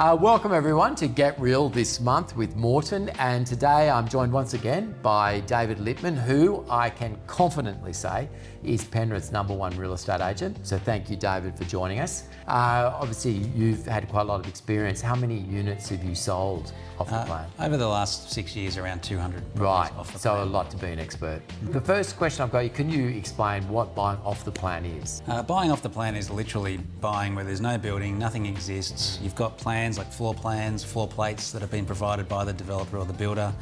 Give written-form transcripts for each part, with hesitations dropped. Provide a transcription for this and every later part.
Welcome everyone to Get Real this month with Morton, and today I'm joined once again by David Lipman, who I can confidently say is Penrith's #1 real estate agent. So thank you, David, for joining us. Obviously you've had quite a lot of experience. How many units have you sold off the plan? Over the last 6 years, around 200. Right, off the so plan. a lot to be an expert. The first question I've got, can you explain what buying off the plan is? Buying off the plan is literally buying where there's no building, nothing exists. You've got plans like floor plans, floor plates that have been provided by the developer or the builder.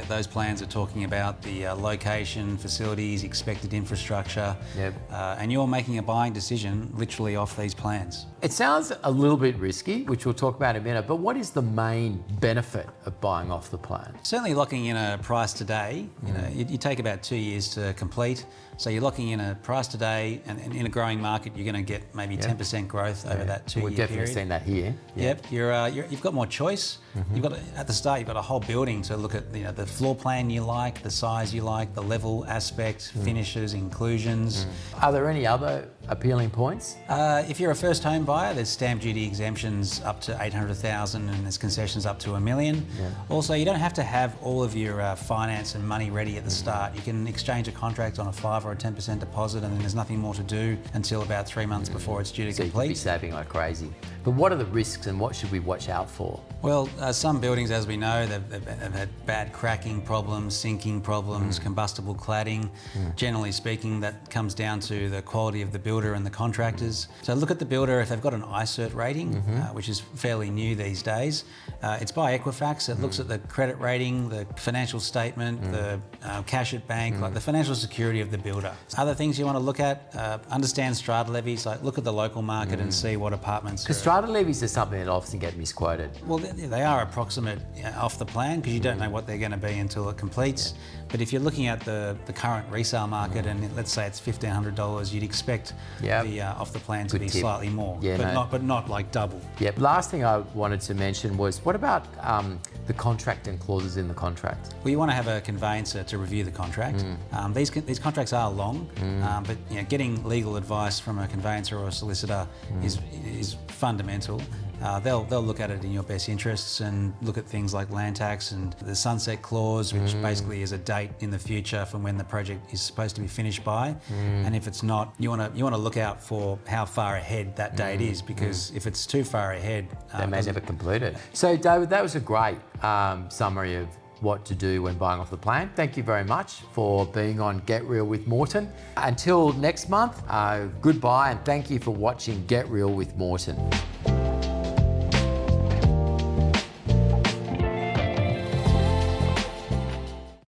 Those plans are talking about the location, facilities, expected infrastructure, Yep. And you're making a buying decision literally off these plans. It sounds a little bit risky, which we'll talk about in a minute, but what is the main benefit of buying off the plan? Certainly locking in a price today, you take about 2 years to complete. So you're locking in a price today, and in a growing market, you're going to get maybe 10% growth over that 2 year We've period. definitely seen that here. Yep, you've got more choice. You've got at the start, you've got a whole building to look at. The floor plan you like, the size you like, the level aspect, finishes, inclusions. Are there any other appealing points? If you're a first home buyer, there's stamp duty exemptions up to 800,000, and there's concessions up to $1 million. Yeah. Also, you don't have to have all of your finance and money ready at the start. You can exchange a contract on a 5 or a 10% deposit, and then there's nothing more to do until about 3 months before it's due to So you complete. could be saving like crazy. But what are the risks and what should we watch out for? Well, some buildings, as we know, they've had bad cracking problems, sinking problems, combustible cladding. Generally speaking, that comes down to the quality of the builder and the contractors. So look at the builder if they've got an ICERT rating, which is fairly new these days. It's by Equifax. It looks at the credit rating, the financial statement, the cash at bank, like the financial security of the builder. Other things you want to look at, understand strata levies, like look at the local market and see what apartments Because strata levies is something that often get misquoted. Well, they are approximate off the plan because you don't know what they're going to be until it completes. But if you're looking at the current resale market and let's say it's $1,500, you'd expect the off the plan to be slightly more, but not like double. Yep. Last thing I wanted to mention was, what about the contract and clauses in the contract? Well, you want to have a conveyancer to review the contract. These contracts are long, but getting legal advice from a conveyancer or a solicitor is fundamental. They'll look at it in your best interests and look at things like land tax and the sunset clause, which basically is a date in the future from when the project is supposed to be finished by. And if it's not, you want to look out for how far ahead that date is, because if it's too far ahead, they may never complete it. So David, that was a great summary of what to do when buying off the plan. Thank you very much for being on Get Real with Morton. Until next month, goodbye, and thank you for watching Get Real with Morton.